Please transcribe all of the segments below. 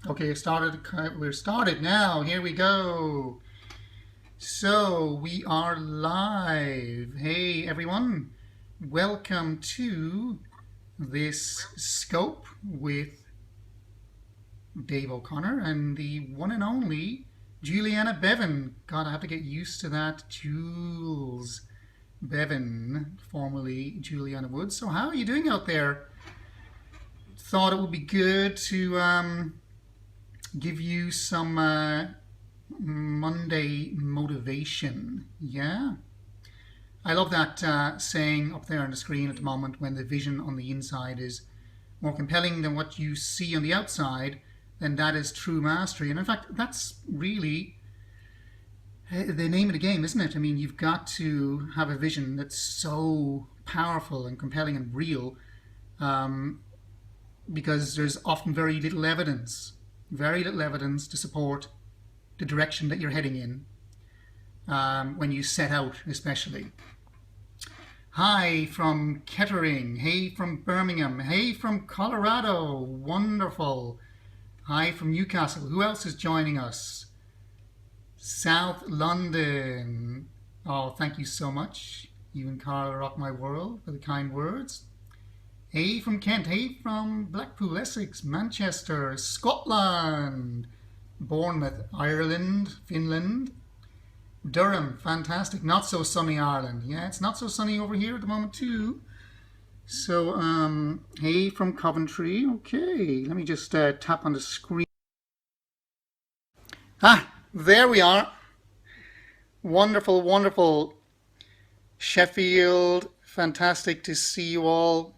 Okay, we're started now. Here we go. So we are live. Hey everyone, welcome to this scope with Dave O'Connor and the one and only Julianna Beaven. God, I have to get used to that. Jules Beaven, formerly Julianna Woods. So how are you doing out there? Thought it would be good to give you some Monday motivation. Yeah, I love that saying up there on the screen at the moment, when the vision on the inside is more compelling than what you see on the outside, then that is true mastery. And in fact, that's really the name of the game, isn't it? I mean, you've got to have a vision that's so powerful and compelling and real, because there's often very little evidence to support the direction that you're heading in, when you set out, especially. Hi from Kettering. Hey from Birmingham. Hey from Colorado. Wonderful. Hi from Newcastle. Who else is joining us? South London. Oh, thank you so much. You and Carla rock my world for the kind words. Hey from Kent. Hey from Blackpool, Essex, Manchester, Scotland, Bournemouth, Ireland, Finland, Durham, fantastic. Not so sunny Ireland. Yeah, it's not so sunny over here at the moment too. So, hey from Coventry. Okay, let me just tap on the screen. Ah, there we are. Wonderful, wonderful. Sheffield, fantastic to see you all.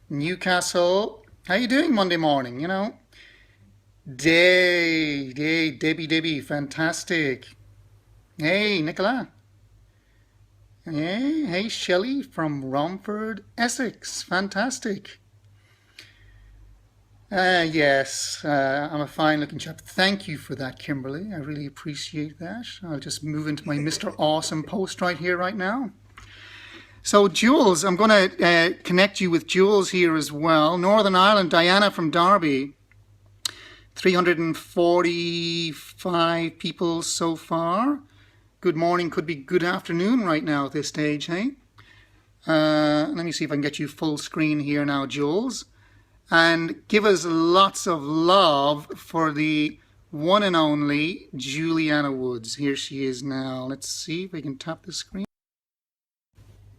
Newcastle, how you doing Monday morning? Debbie, fantastic. Hey, Nicola. Hey, Shelley from Romford, Essex, fantastic. Yes, I'm a fine-looking chap. Thank you for that, Kimberly. I really appreciate that. I'll just move into my Mr. Awesome post right here, right now. So, Jules, I'm going to connect you with Jules here as well. Northern Ireland, Diana from Derby. 345 people so far. Good morning, could be good afternoon right now at this stage, hey? Let me see if I can get you full screen here now, Jules. And give us lots of love for the one and only Julianna Woods. Here she is now. Let's see if we can tap the screen.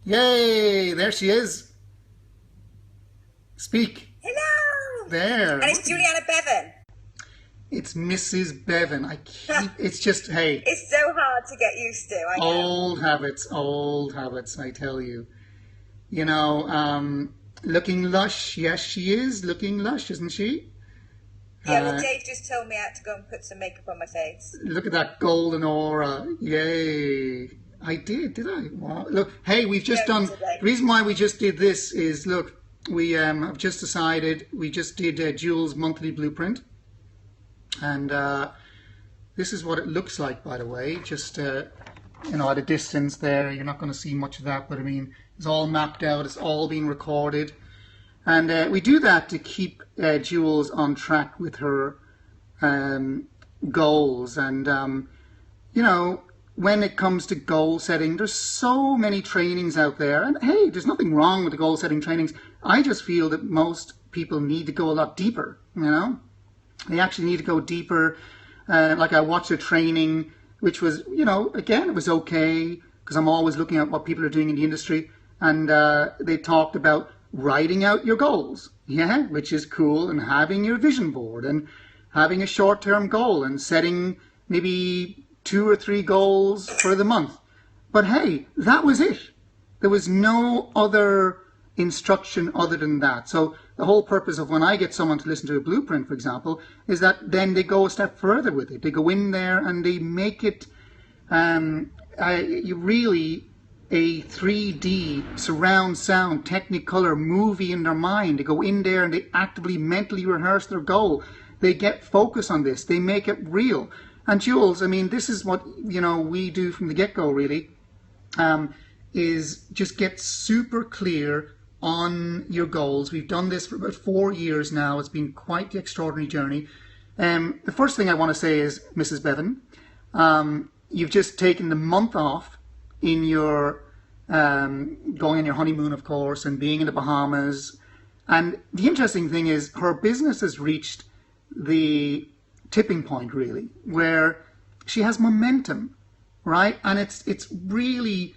Yay, there she is. Speak. Hello. There. And it's Julianna Beaven. It's Mrs. Beaven. It's just, hey. It's so hard to get used to. I know. Old habits, I tell you. Looking lush. Yes, she is looking lush, isn't she? Yeah, well, Dave just told me I had to go and put some makeup on my face. Look at that golden aura. Yay. I did I? Wow. Look, hey, we've just done, the reason why we just did this is, look, we have just decided, we just did Jules' monthly blueprint. And this is what it looks like, by the way, just, at a distance there. You're not going to see much of that, but I mean, it's all mapped out, it's all being recorded. And we do that to keep Jules on track with her goals. And, when it comes to goal setting, there's so many trainings out there. And hey, there's nothing wrong with the goal setting trainings. I just feel that most people need to go a lot deeper, They actually need to go deeper. Like I watched a training, which was, again, it was okay, because I'm always looking at what people are doing in the industry. And they talked about writing out your goals, which is cool, and having your vision board, and having a short-term goal, and setting maybe 2 or 3 goals for the month. But hey, that was it. There was no other instruction other than that. So the whole purpose of when I get someone to listen to a blueprint, for example, is that then they go a step further with it. They go in there and they make it really a 3D surround sound technicolor movie in their mind. They go in there and they actively mentally rehearse their goal. They get focus on this. They make it real. And Jules, I mean, this is what we do from the get-go, really, is just get super clear on your goals. We've done this for about 4 years now. It's been quite the extraordinary journey. The first thing I want to say is, Mrs. Bevan, you've just taken the month off in your going on your honeymoon, of course, and being in the Bahamas. And the interesting thing is her business has reached the tipping point, really, where she has momentum, right? And it's really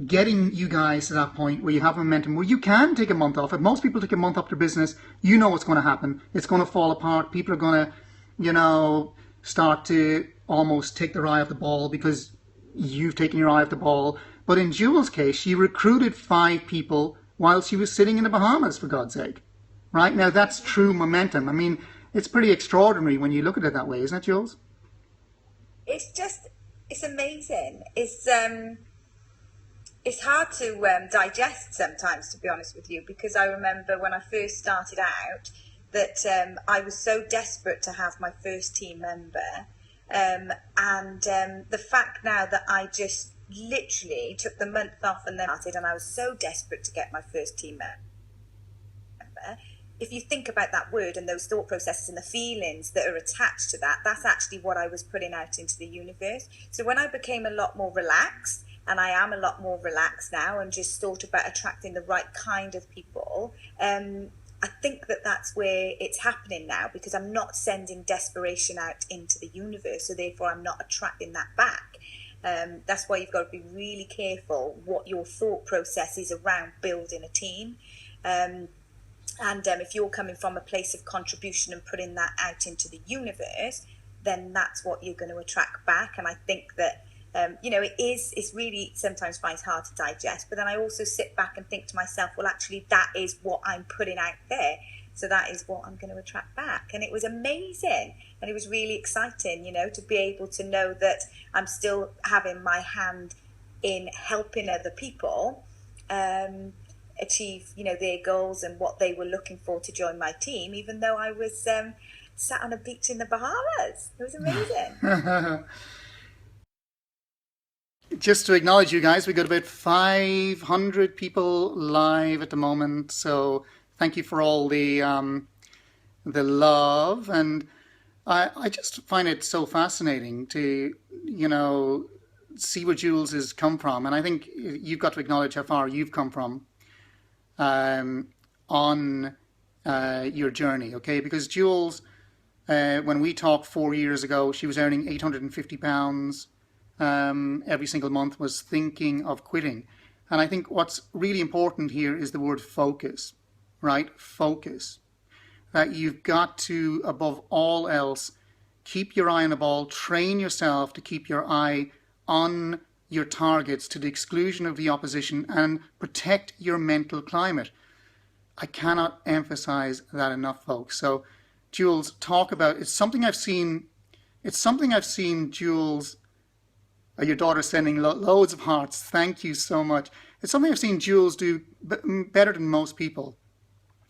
getting you guys to that point where you have momentum, where you can take a month off. If most people take a month off their business, you know what's going to happen. It's going to fall apart. People are going to, start to almost take their eye off the ball because you've taken your eye off the ball. But in Jules' case, she recruited 5 people while she was sitting in the Bahamas, for God's sake. Right? Now, that's true momentum. I mean, it's pretty extraordinary when you look at it that way, isn't it, Jules? It's amazing. It's hard to digest sometimes, to be honest with you, because I remember when I first started out that I was so desperate to have my first team member. And the fact now that I just literally took the month off and then started, and I was so desperate to get my first team member. If you think about that word and those thought processes and the feelings that are attached to that, that's actually what I was putting out into the universe. So when I became a lot more relaxed, and I am a lot more relaxed now and just thought about attracting the right kind of people, I think that that's where it's happening now, because I'm not sending desperation out into the universe, so therefore I'm not attracting that back. That's why you've got to be really careful what your thought process is around building a team. And if you're coming from a place of contribution and putting that out into the universe, then that's what you're going to attract back. And I think that, it's really sometimes finds hard to digest. But then I also sit back and think to myself, well, actually, that is what I'm putting out there. So that is what I'm going to attract back. And it was amazing. And it was really exciting, to be able to know that I'm still having my hand in helping other people achieve, their goals and what they were looking for to join my team, even though I was sat on a beach in the Bahamas. It was amazing. Just to acknowledge you guys, we've got about 500 people live at the moment. So thank you for all the love. And I just find it so fascinating to, see where Jules has come from. And I think you've got to acknowledge how far you've come from on your journey, okay? Because Jules, when we talked 4 years ago, she was earning £850 every single month, was thinking of quitting. And I think what's really important here is the word focus, right? Focus. You've got to, above all else, keep your eye on the ball, train yourself to keep your eye on your targets to the exclusion of the opposition, and protect your mental climate. I cannot emphasize that enough, folks. So, Jules, talk about, it's something I've seen, Jules, your daughter sending loads of hearts. Thank you so much. It's something I've seen Jules do better than most people,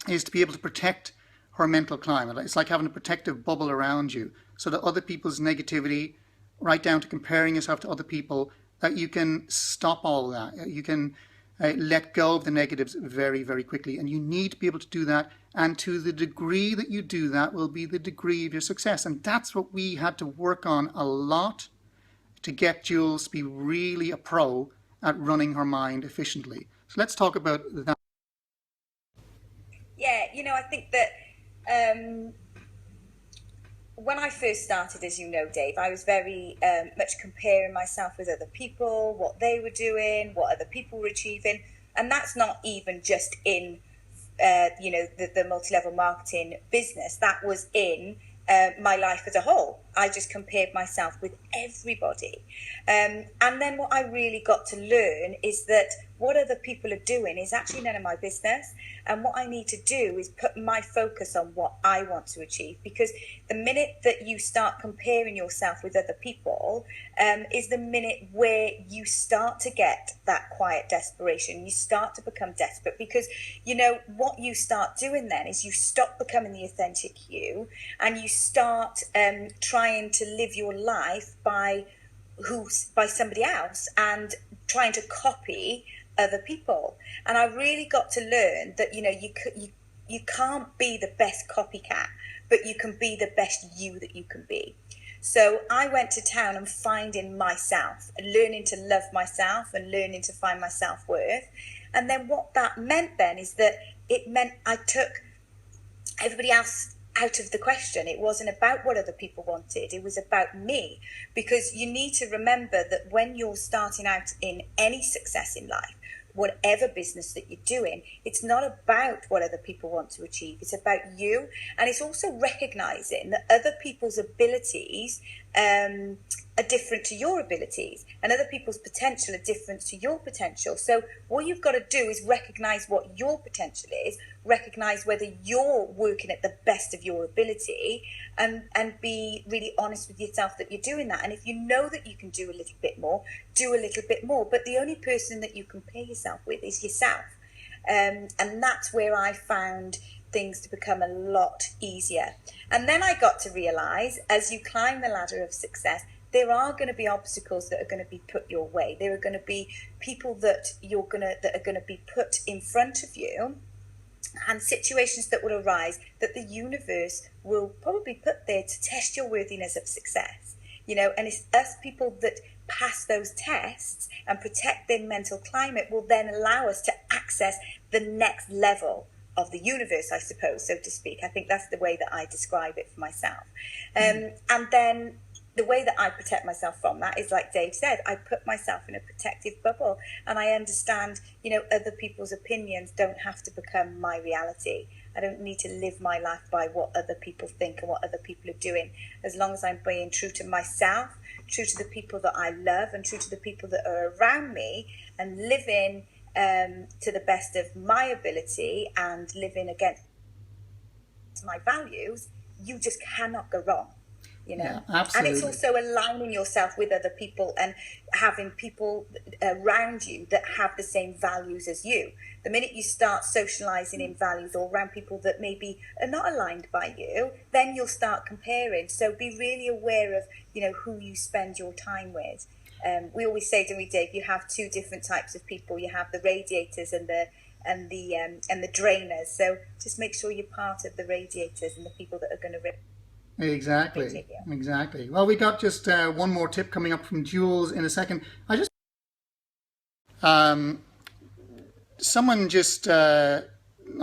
is to be able to protect her mental climate. It's like having a protective bubble around you, so that other people's negativity, right down to comparing yourself to other people, that you can stop all that. You can let go of the negatives very, very quickly. And you need to be able to do that. And to the degree that you do that will be the degree of your success. And that's what we had to work on a lot to get Jules to be really a pro at running her mind efficiently. So let's talk about that. Yeah, I think that when I first started, as you know, Dave, I was very much comparing myself with other people, what they were doing, what other people were achieving. And that's not even just in, the multi-level marketing business. That was in my life as a whole. I just compared myself with everybody. And then what I really got to learn is that what other people are doing is actually none of my business. And what I need to do is put my focus on what I want to achieve. Because the minute that you start comparing yourself with other people is the minute where you start to get that quiet desperation. You start to become desperate because, what you start doing then is you stop becoming the authentic you, and you start trying to live your life by somebody else and trying to copy other people. And I really got to learn that you can't be the best copycat, but you can be the best you that you can be. So I went to town and finding myself and learning to love myself and learning to find my self-worth. And then what that meant then is that it meant I took everybody else out of the question. It wasn't about what other people wanted. It was about me. Because you need to remember that when you're starting out in any success in life, whatever business that you're doing, it's not about what other people want to achieve. It's about you. And it's also recognizing that other people's abilities are different to your abilities, and other people's potential are different to your potential. So what you've got to do is recognize what your potential is, recognize whether you're working at the best of your ability, and be really honest with yourself that you're doing that. And if you know that you can do a little bit more, do a little bit more. But the only person that you compare yourself with is yourself. And that's where I found things to become a lot easier. And then I got to realize, as you climb the ladder of success, there are going to be obstacles that are going to be put your way. There are going to be people that are going to be put in front of you, and situations that will arise that the universe will probably put there to test your worthiness of success. And it's us people that pass those tests and protect their mental climate will then allow us to access the next level of the universe, I suppose, so to speak. I think that's the way that I describe it for myself. And then the way that I protect myself from that is, like Dave said, I put myself in a protective bubble, and I understand, other people's opinions don't have to become my reality. I don't need to live my life by what other people think and what other people are doing. As long as I'm being true to myself, true to the people that I love, and true to the people that are around me, and living to the best of my ability and living against my values, you just cannot go wrong. Yeah, And it's absolutely. also aligning yourself with other people and having people around you that have the same values as you. The minute you start socializing in values or around people that maybe are not aligned by you, then you'll start comparing. So be really aware of, who you spend your time with. We always say, don't we, Dave, you have two different types of people. You have the radiators and the drainers. So just make sure you're part of the radiators and the people that are going to Exactly. Exactly. Well, we got just one more tip coming up from Jules in a second. Um, someone just, I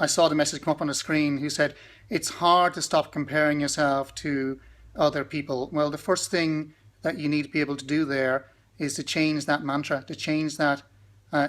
saw the message come up on the screen who said, it's hard to stop comparing yourself to other people. Well, the first thing that you need to be able to do there is to change that mantra, to change that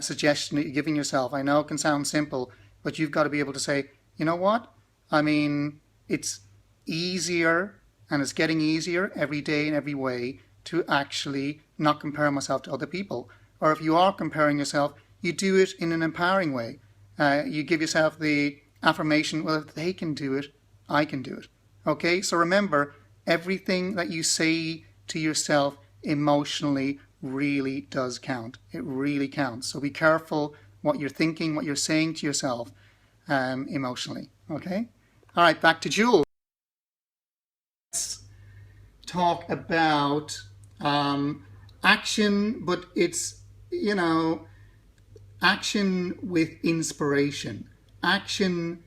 suggestion that you're giving yourself. I know it can sound simple, but you've got to be able to say, you know what? I mean, it's easier, and it's getting easier every day in every way, to actually not compare myself to other people. Or if you are comparing yourself, you do it in an empowering way. You give yourself the affirmation, well, if they can do it, I can do it. Okay, so remember, everything that you say to yourself emotionally really does count. It really counts. So be careful what you're thinking, what you're saying to yourself emotionally. Okay? All right, back to Jules. Let's talk about action, but it's, action with inspiration, action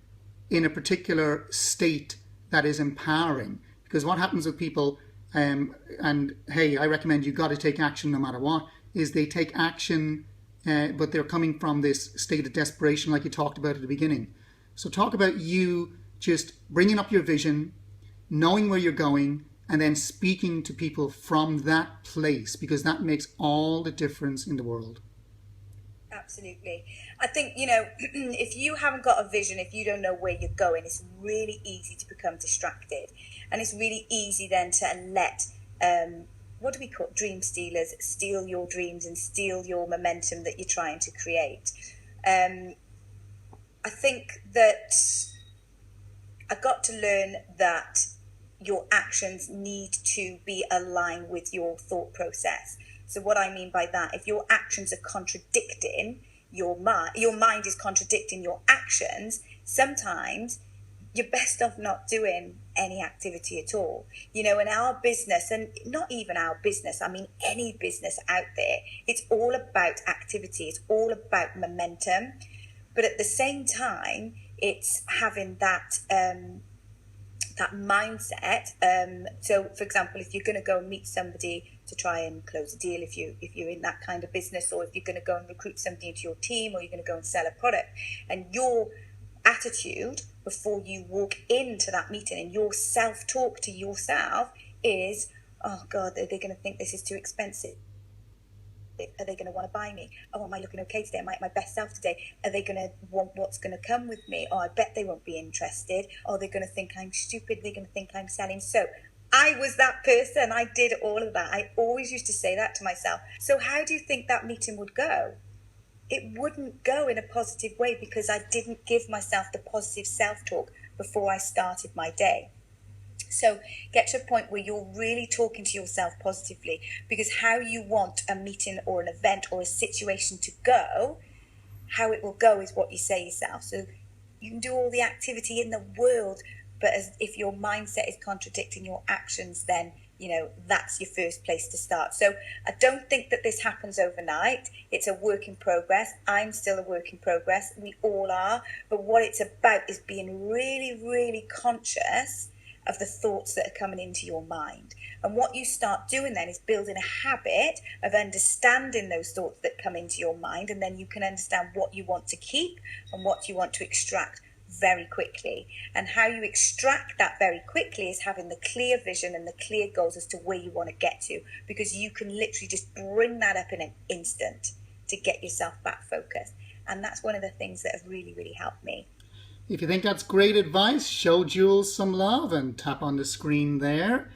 in a particular state that is empowering. Because what happens with people, and hey, I recommend you got to take action no matter what, is they take action, but they're coming from this state of desperation like you talked about at the beginning. So talk about you just bringing up your vision, knowing where you're going, and then speaking to people from that place, because that makes all the difference in the world. Absolutely. I think, if you haven't got a vision, if you don't know where you're going, it's really easy to become distracted. And it's really easy then to let, what do we call dream stealers, steal your dreams and steal your momentum that you're trying to create. I think that I got to learn that your actions need to be aligned with your thought process. So what I mean by that, if your actions are contradicting your mind is contradicting your actions, sometimes you're best off not doing any activity at all. In our business, and not even our business, I mean any business out there, it's all about activity. It's all about momentum. But at the same time, it's having that that mindset. So, for example, if you're going to go and meet somebody to try and close a deal, if you're in that kind of business, or if you're going to go and recruit somebody into your team, or you're going to go and sell a product, and your attitude before you walk into that meeting and your self-talk to yourself is, oh God, are they going to think this is too expensive? Are they going to want to buy me? Oh, am I looking okay today? Am I at my best self today? Are they going to want what's going to come with me? Oh, I bet they won't be interested. Oh, they're going to think I'm stupid. They're going to think I'm selling. So I was that person. I did all of that. I always used to say that to myself. So how do you think that meeting would go? It wouldn't go in a positive way because I didn't give myself the positive self-talk before I started my day. So get to a point where you're really talking to yourself positively, because how you want a meeting or an event or a situation to go, how it will go is what you say yourself. So you can do all the activity in the world, but if your mindset is contradicting your actions, then that's your first place to start. So I don't think that this happens overnight. It's a work in progress. I'm still a work in progress. We all are. But what it's about is being really, really conscious of the thoughts that are coming into your mind. And what you start doing then is building a habit of understanding those thoughts that come into your mind, and then you can understand what you want to keep and what you want to extract very quickly. And how you extract that very quickly is having the clear vision and the clear goals as to where you want to get to, because you can literally just bring that up in an instant to get yourself back focused. And that's one of the things that have really, really helped me. If you think that's great advice, show Jules some love and tap on the screen there.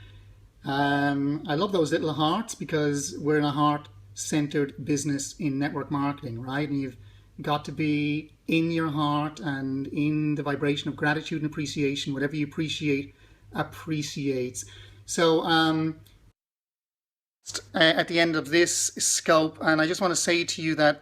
I love those little hearts, because we're in a heart-centered business in network marketing, right? And you've got to be in your heart and in the vibration of gratitude and appreciation. Whatever you appreciate appreciates. So at the end of this scope, and I just want to say to you that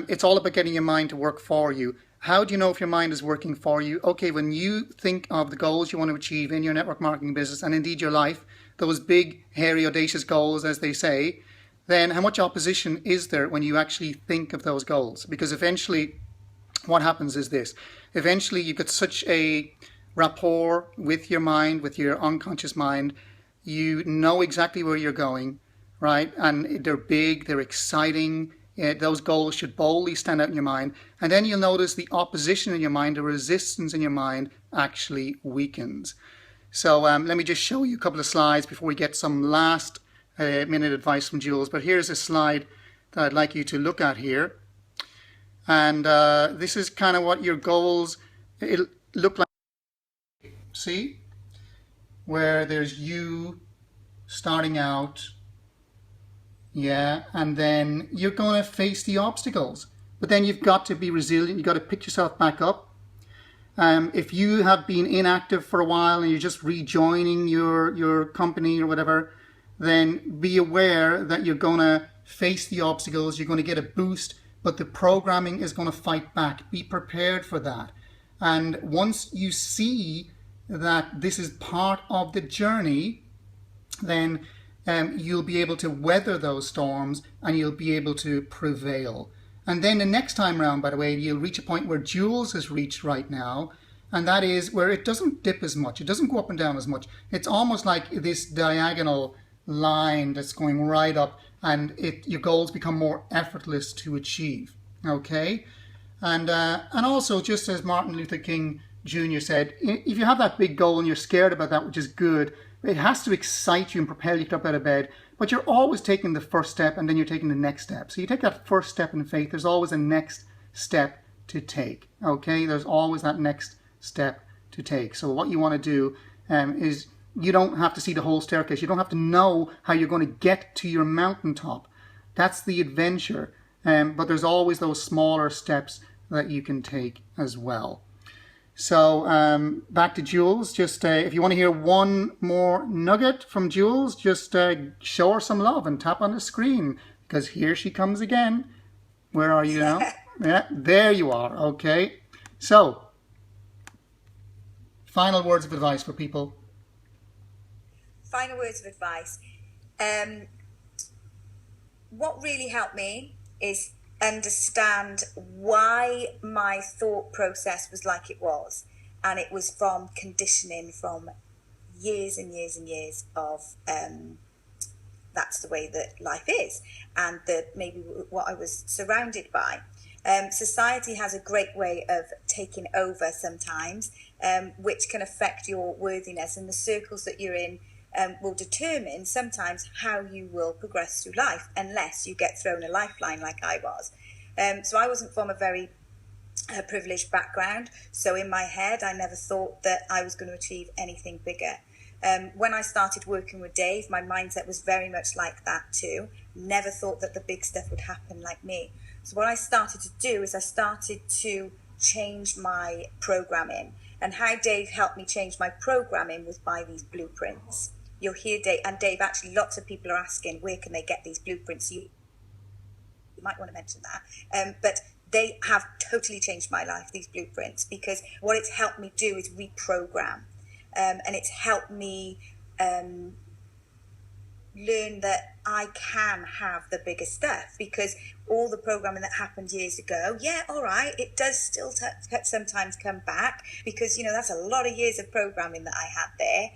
it's all about getting your mind to work for you. How do you know if your mind is working for you? Okay, when you think of the goals you want to achieve in your network marketing business, and indeed your life, those big, hairy, audacious goals, as they say, then how much opposition is there when you actually think of those goals? Because eventually what happens is this. Eventually you get such a rapport with your mind, with your unconscious mind. You know exactly where you're going, right? And they're big, they're exciting. Those goals should boldly stand out in your mind. And then you'll notice the opposition in your mind, the resistance in your mind actually weakens. So let me just show you a couple of slides before we get some last minute advice from Jules. But here's a slide that I'd like you to look at here. And this is kind of what your goals it'll look like. See? Where there's you starting out. Yeah, and then you're going to face the obstacles. But then you've got to be resilient. You've got to pick yourself back up. If you have been inactive for a while and you're just rejoining your company or whatever, then be aware that you're going to face the obstacles. You're going to get a boost, but the programming is going to fight back. Be prepared for that. And once you see that this is part of the journey, then you'll be able to weather those storms and you'll be able to prevail. And then the next time around, by the way, you'll reach a point where Jules has reached right now, and that is where it doesn't dip as much. It doesn't go up and down as much. It's almost like this diagonal line that's going right up, and your goals become more effortless to achieve. Okay? And also, just as Martin Luther King Jr. said, if you have that big goal and you're scared about that, which is good, it has to excite you and propel you up out of bed. But you're always taking the first step and then you're taking the next step. So you take that first step in faith, there's always a next step to take. Okay? There's always that next step to take. So what you want to do is you don't have to see the whole staircase. You don't have to know how you're going to get to your mountaintop. That's the adventure. But there's always those smaller steps that you can take as well. So back to Jules. Just if you want to hear one more nugget from Jules, just show her some love and tap on the screen, because here she comes again. Where are you now? Yeah, there you are. Okay. So, final words of advice for people. Final words of advice. What really helped me is understand why my thought process was like it was. And it was from conditioning from years and years and years of that's the way that life is, and maybe what I was surrounded by. Society has a great way of taking over sometimes, which can affect your worthiness, and the circles that you're in will determine sometimes how you will progress through life, unless you get thrown a lifeline like I was. So I wasn't from a very privileged background, so in my head I never thought that I was going to achieve anything bigger. When I started working with Dave, my mindset was very much like that too. Never thought that the big stuff would happen like me. So what I started to do is I started to change my programming. And how Dave helped me change my programming was by these blueprints. You'll hear Dave, and Dave, actually lots of people are asking, where can they get these blueprints? You might want to mention that. But they have totally changed my life, these blueprints, because what it's helped me do is reprogram. And it's helped me learn that I can have the bigger stuff, because all the programming that happened years ago, yeah, all right, it does still sometimes come back, because, you know, that's a lot of years of programming that I had there.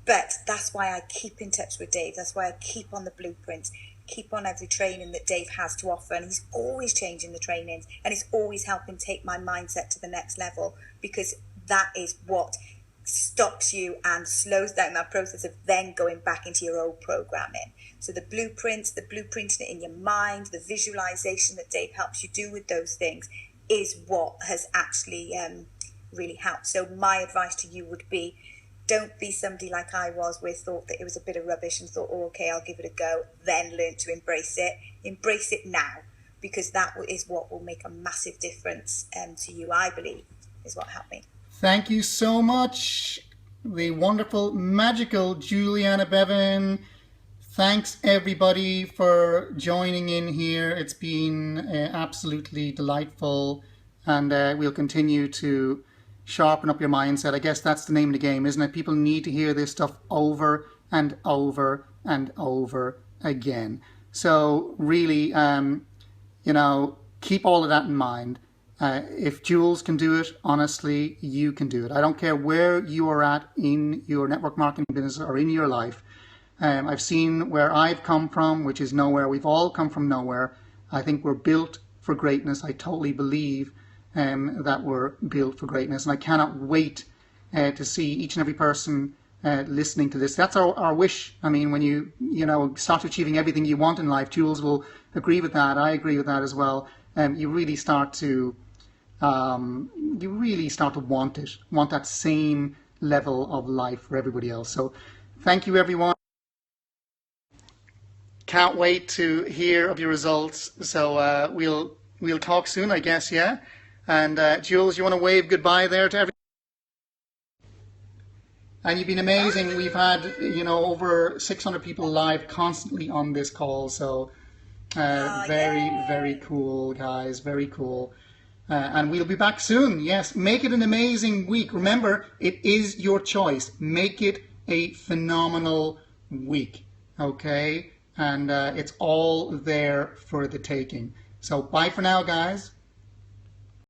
But that's why I keep in touch with Dave. That's why I keep on the blueprints, keep on every training that Dave has to offer. And he's always changing the trainings, and he's always helping take my mindset to the next level, because that is what stops you and slows down that process of then going back into your old programming. So the blueprints, the blueprinting it in your mind, the visualization that Dave helps you do with those things is what has actually really helped. So my advice to you would be, don't be somebody like I was, where thought that it was a bit of rubbish and thought, oh, okay, I'll give it a go, then learn to embrace it. Embrace it now, because that is what will make a massive difference to you, I believe, is what helped me. Thank you so much, the wonderful, magical Julianna Beaven. Thanks everybody for joining in here. It's been absolutely delightful, and we'll continue to sharpen up your mindset. I guess that's the name of the game, isn't it? People need to hear this stuff over and over and over again. So really, you know, keep all of that in mind. If Jules can do it, honestly, you can do it. I don't care where you are at in your network marketing business or in your life. I've seen where I've come from, which is nowhere. We've all come from nowhere. I think we're built for greatness. I totally believe that we're built for greatness. And I cannot wait to see each and every person listening to this. That's our wish. I mean, when you start achieving everything you want in life, Jules will agree with that. I agree with that as well. You really start to want it, want that same level of life for everybody else. So thank you, everyone. Can't wait to hear of your results. So we'll talk soon, I guess, yeah? And Jules, you want to wave goodbye there to everyone? And you've been amazing. We've had, over 600 people live constantly on this call. So very cool, guys. Very cool. And we'll be back soon. Yes, make it an amazing week. Remember, it is your choice. Make it a phenomenal week. Okay? And it's all there for the taking. So bye for now, guys.